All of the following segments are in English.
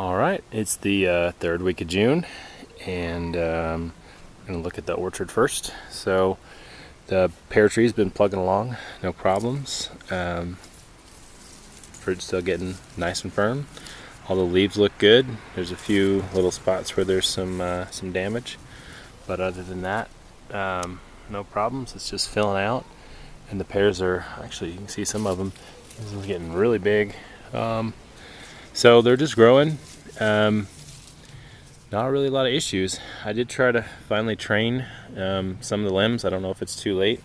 Alright, it's the third week of June, and I'm going to look at the orchard first. So the pear tree's been plugging along, no problems. Fruit's still getting nice and firm. All the leaves look good. There's a few little spots where there's some damage, but other than that, no problems. It's just filling out, and the pears are actually, you can see some of them. This is getting really big. So they're just growing. Not really a lot of issues. I did try to finally train some of the limbs. I don't know if it's too late.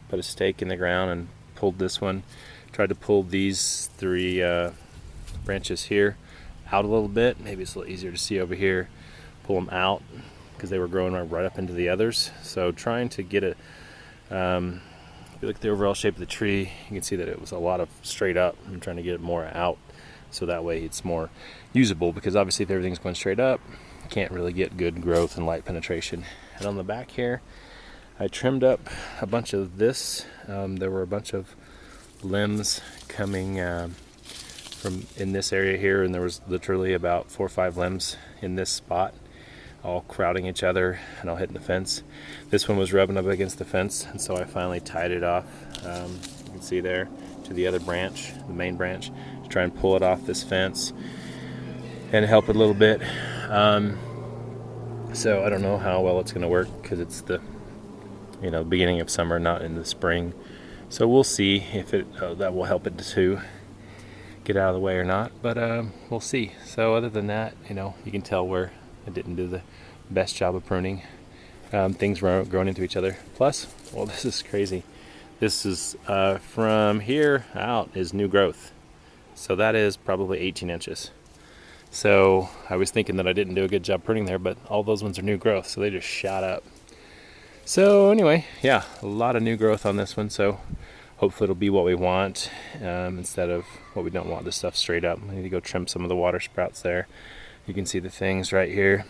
Put a stake in the ground and pulled this one. Tried to pull these three branches here out a little bit. Maybe it's a little easier to see over here. Pull them out because they were growing right up into the others. So trying to get it, if you look at the overall shape of the tree, you can see that it was a lot of straight up. I'm trying to get it more out, so that way it's more usable, because obviously if everything's going straight up, you can't really get good growth and light penetration. And on the back here, I trimmed up a bunch of this. There were a bunch of limbs coming from in this area here, and there was literally about 4 or 5 limbs in this spot, all crowding each other and all hitting the fence. This one was rubbing up against the fence, and so I finally tied it off, you can see there, to the other branch, the main branch, to try and pull it off this fence and help it a little bit. So I don't know how well it's going to work, because it's the beginning of summer, not in the spring. So we'll see if that will help it to get out of the way or not, but we'll see. So other than that, you can tell where I didn't do the best job of pruning. Things were growing into each other. Plus, well, this is crazy. This is from here out is new growth. So that is probably 18 inches. So I was thinking that I didn't do a good job pruning there, but all those ones are new growth, so they just shot up. So anyway, yeah, a lot of new growth on this one, so hopefully it'll be what we want, instead of what we don't want, this stuff straight up. I need to go trim some of the water sprouts there. You can see the things right here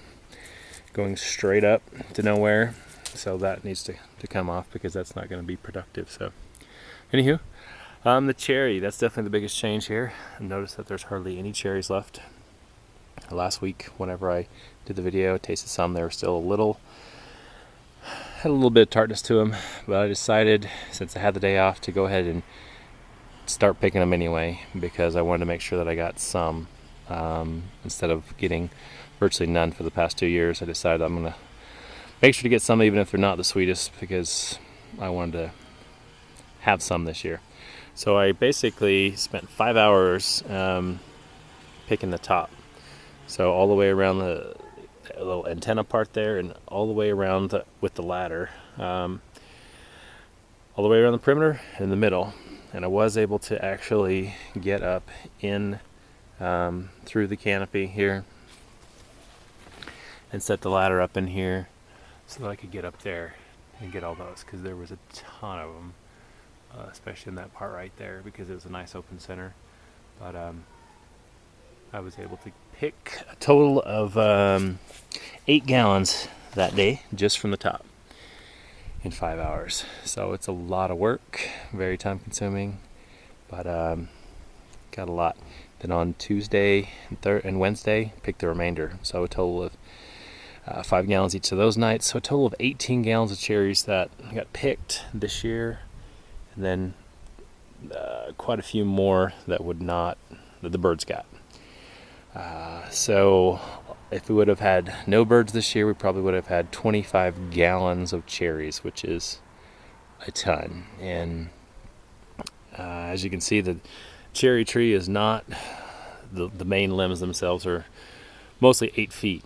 going straight up to nowhere, so that needs to come off, because that's not going to be productive. So anywho, the cherry, that's definitely the biggest change here. Notice that there's hardly any cherries left. Last week, whenever I did the video, tasted some. They were still had a little bit of tartness to them, but I decided, since I had the day off, to go ahead and start picking them anyway, because I wanted to make sure that I got some, instead of getting virtually none for the past 2 years. I decided I'm going to make sure to get some, even if they're not the sweetest, because I wanted to have some this year. So I basically spent 5 hours picking the top. So all the way around the little antenna part there, and all the way around with the ladder, all the way around the perimeter and the middle. And I was able to actually get up in through the canopy here and set the ladder up in here, so that I could get up there and get all those, because there was a ton of them, especially in that part right there, because it was a nice open center. But I was able to pick a total of 8 gallons that day, just from the top, in 5 hours. So it's a lot of work, very time consuming, but got a lot. Then on Tuesday and Wednesday, picked the remainder. So a total of 5 gallons each of those nights. So a total of 18 gallons of cherries that got picked this year, and then quite a few more that the birds got. So if we would have had no birds this year, we probably would have had 25 gallons of cherries, which is a ton. And as you can see, the cherry tree is not, the main limbs themselves are mostly 8 feet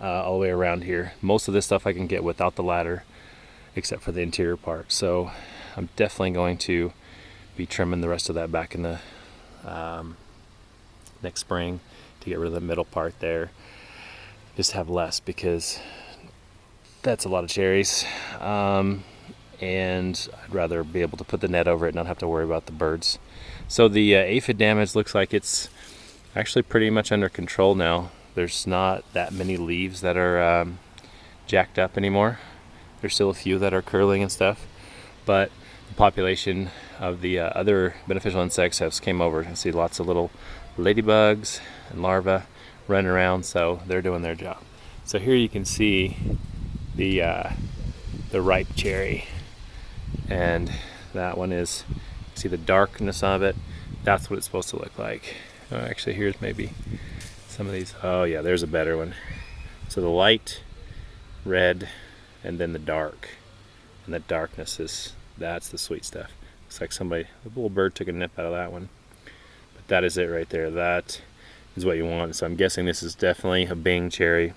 all the way around here. Most of this stuff I can get without the ladder, except for the interior part. So I'm definitely going to be trimming the rest of that back in the next spring, to get rid of the middle part there, just have less, because that's a lot of cherries, and I'd rather be able to put the net over it and not have to worry about the birds. So the aphid damage looks like it's actually pretty much under control now. There's not that many leaves that are jacked up anymore. There's still a few that are curling and stuff, but the population of the other beneficial insects has came over. You can see lots of little ladybugs and larvae running around, so they're doing their job. So here you can see the ripe cherry, and that one is, see the darkness of it. That's what it's supposed to look like. Oh, actually, here's maybe some of these. Oh yeah, there's a better one. So the light red, and then the dark, and the darkness that's the sweet stuff. Looks like a little bird took a nip out of that one. But that is it right there. That is what you want. So I'm guessing this is definitely a Bing cherry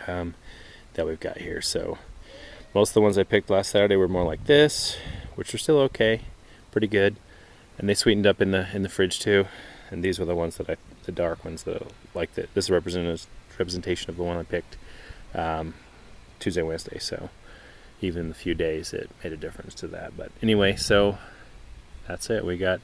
that we've got here. So most of the ones I picked last Saturday were more like this, which are still okay, pretty good, and they sweetened up in the fridge too. And these were the ones that the dark ones that like that. This is representation of the one I picked Tuesday, Wednesday. So even in a few days, it made a difference to that. But anyway, so that's it. We got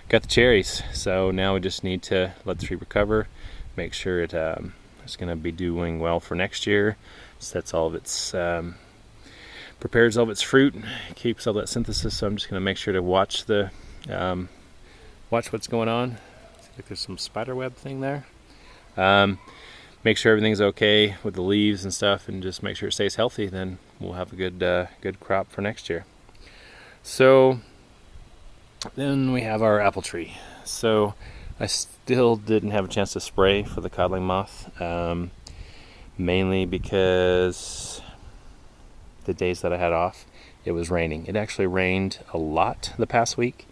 the cherries. So now we just need to let the tree recover, make sure it's going to be doing well for next year. Sets all of its prepares all of its fruit, keeps all that synthesis. So I'm just going to make sure to watch what's going on. Looks like there's some spider web thing there. Make sure everything's okay with the leaves and stuff, and just make sure it stays healthy. Then we'll have a good crop for next year. So then we have our apple tree. So I still didn't have a chance to spray for the codling moth, mainly because the days that I had off, it was raining. It actually rained a lot the past week,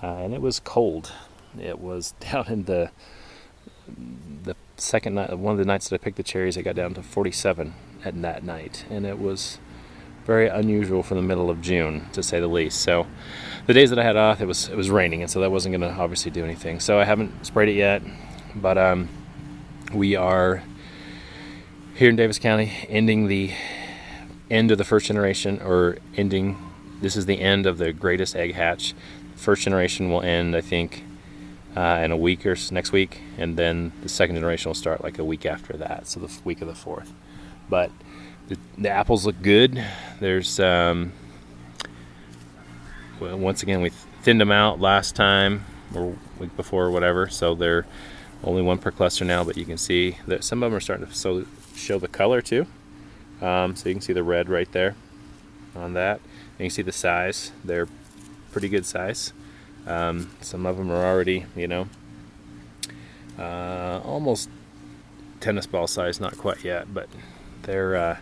and it was cold. It was down in the second night, one of the nights that I picked the cherries, it got down to 47 at that night, and it was very unusual for the middle of June, to say the least. So the days that I had off, it was raining, and so that wasn't going to obviously do anything. So I haven't sprayed it yet, but we are here in Davis County ending the end of the first generation, or ending. This is the end of the greatest egg hatch. First generation will end, I think, in a week or next week, and then the second generation will start like a week after that, so the week of the 4th. But the apples look good. There's well, once again, we thinned them out last time or week before or whatever, so they're only one per cluster now. But you can see that some of them are starting to show the color too. So you can see the red right there on that, and you can see the size. They're pretty good size. Some of them are already, almost tennis ball size, not quite yet, but they're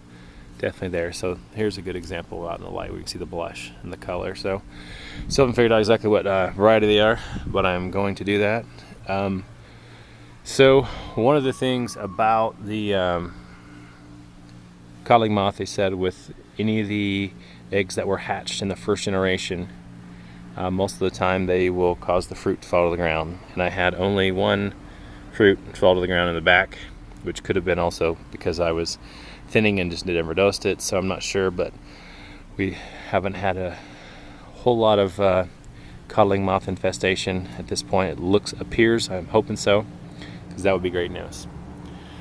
definitely there. So here's a good example out in the light where you can see the blush and the color. So still haven't figured out exactly what variety they are, but I'm going to do that. So one of the things about the codling moth, they said with any of the eggs that were hatched in the first generation, most of the time they will cause the fruit to fall to the ground. And I had only one fruit fall to the ground in the back, which could have been also because I was thinning and just never dosed it, so I'm not sure. But we haven't had a whole lot of codling moth infestation at this point. It appears, I'm hoping so, because that would be great news.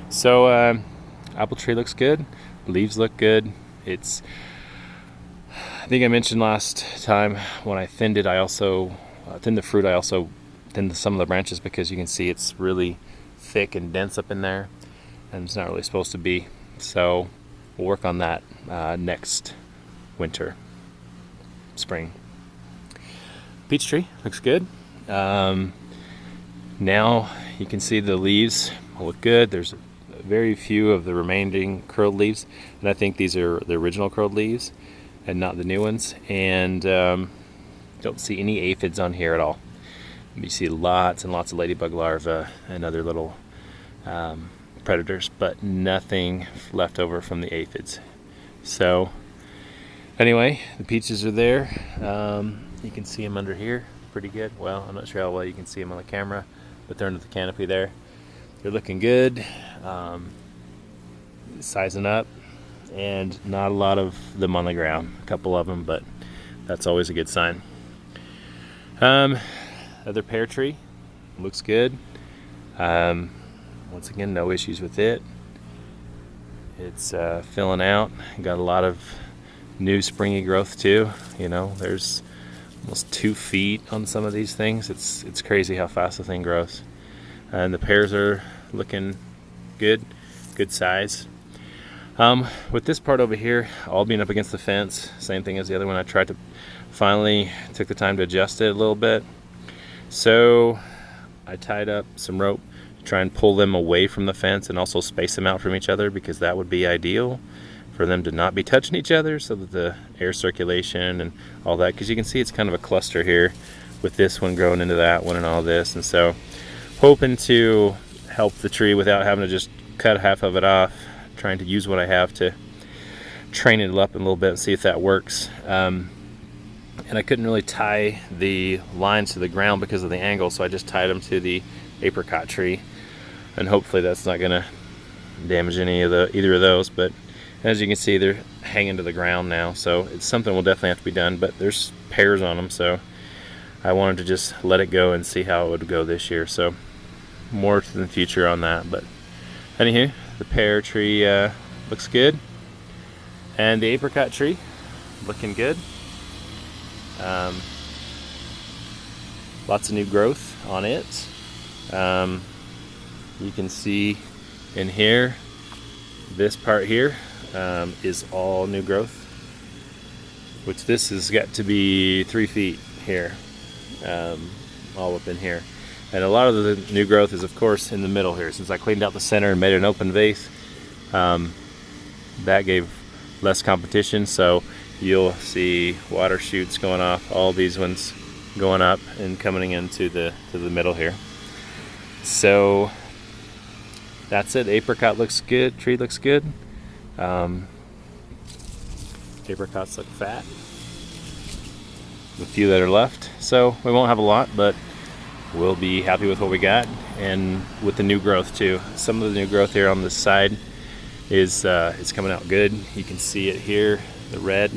So apple tree looks good, leaves look good. I think I mentioned last time when I thinned it, I also thinned the fruit. I also thinned some of the branches because you can see it's really thick and dense up in there, and it's not really supposed to be. So we'll work on that next spring. Peach tree looks good. Now you can see the leaves look good. There's very few of the remaining curled leaves, and I think these are the original curled leaves and not the new ones. And don't see any aphids on here at all. You see lots and lots of ladybug larvae and other little predators, but nothing left over from the aphids. So anyway, the peaches are there. You can see them under here pretty good. Well, I'm not sure how well you can see them on the camera, but they're under the canopy there. They're looking good, sizing up, and not a lot of them on the ground. A couple of them, but that's always a good sign. Other pear tree looks good. Once again, no issues with it. It's filling out. Got a lot of new springy growth too. There's almost 2 feet on some of these things. It's crazy how fast the thing grows. And the pears are looking good, good size. With this part over here, all being up against the fence, same thing as the other one, I tried to finally took the time to adjust it a little bit. So I tied up some rope to try and pull them away from the fence and also space them out from each other, because that would be ideal for them to not be touching each other, so that the air circulation and all that, because you can see it's kind of a cluster here with this one growing into that one and all this. And so hoping to help the tree without having to just cut half of it off, trying to use what I have to train it up a little bit and see if that works. And I couldn't really tie the lines to the ground because of the angle, so I just tied them to the apricot tree, and hopefully that's not going to damage either of those. But as you can see, they're hanging to the ground now, so it's something will definitely have to be done. But there's pears on them, so I wanted to just let it go and see how it would go this year. So more to the future on that. But anywho, the pear tree looks good, and the apricot tree looking good. Lots of new growth on it. You can see in here, this part here is all new growth, which this has got to be 3 feet here, all up in here. And a lot of the new growth is, of course, in the middle here. Since I cleaned out the center and made an open vase, that gave less competition. So you'll see water shoots going off, all these ones going up and coming into the middle here. So that's it. Apricot looks good. Tree looks good. Apricots look fat. The few that are left. So we won't have a lot, but we'll be happy with what we got, and with the new growth too. Some of the new growth here on this side is coming out good. You can see it here, the red.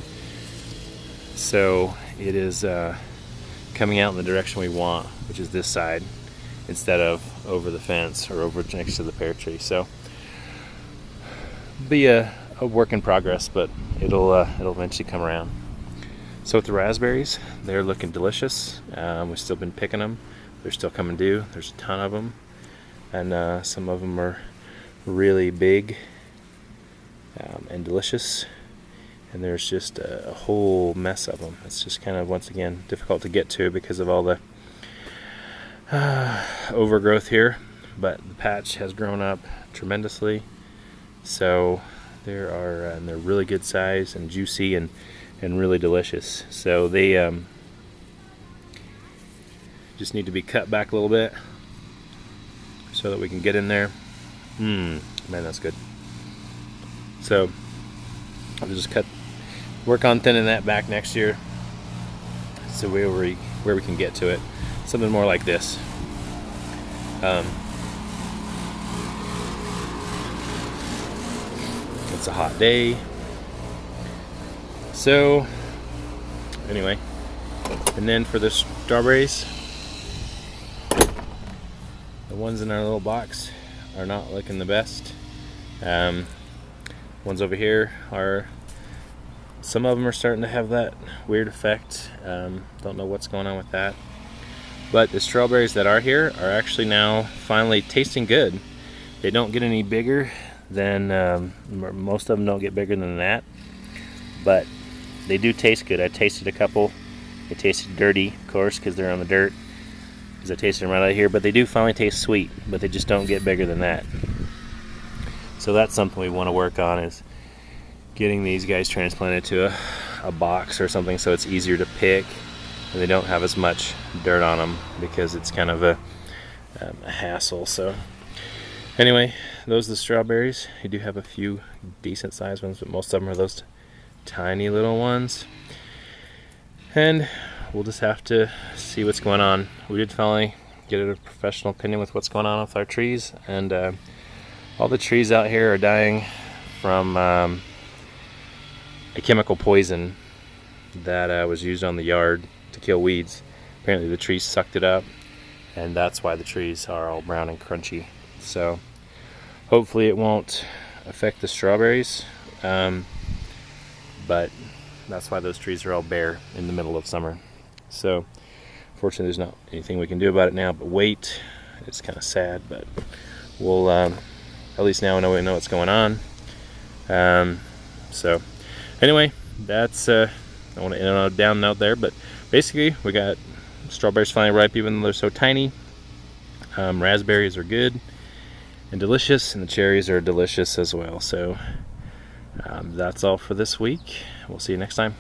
So it is coming out in the direction we want, which is this side, instead of over the fence or over next to the pear tree. So be a work in progress, but it'll eventually come around. So with the raspberries, they're looking delicious. We've still been picking them. They're still coming due. There's a ton of them, and some of them are really big and delicious. And there's just a whole mess of them. It's just kind of, once again, difficult to get to because of all the overgrowth here. But the patch has grown up tremendously. So there are, and they're really good size and juicy and really delicious. So they just need to be cut back a little bit so that we can get in there. Man, that's good. So I'll just work on thinning that back next year, so where we can get to it. Something more like this. It's a hot day. So anyway, and then for the strawberries, the ones in our little box are not looking the best. Ones over here are, some of them are starting to have that weird effect. Don't know what's going on with that. But the strawberries that are here are actually now finally tasting good. They don't get any bigger than, most of them don't get bigger than that. But they do taste good. I tasted a couple. They tasted dirty, of course, because they're on the dirt. Because I tasted them right out here. But they do finally taste sweet, but they just don't get bigger than that. So that's something we want to work on, is getting these guys transplanted to a box or something, so it's easier to pick and they don't have as much dirt on them, because it's kind of a hassle. So anyway, those are the strawberries. You do have a few decent sized ones, but most of them are those tiny little ones. And we'll just have to see what's going on. We did finally get a professional opinion with what's going on with our trees, and all the trees out here are dying from a chemical poison that was used on the yard to kill weeds. Apparently the trees sucked it up, and that's why the trees are all brown and crunchy. So hopefully it won't affect the strawberries, but that's why those trees are all bare in the middle of summer. So fortunately there's not anything we can do about it now but wait. It's kind of sad, but we'll at least now we know what's going on. So anyway, that's I want to end on a down note there, but basically we got strawberries finally ripe, even though they're so tiny. Raspberries are good and delicious, and the cherries are delicious as well. So that's all for this week. We'll see you next time.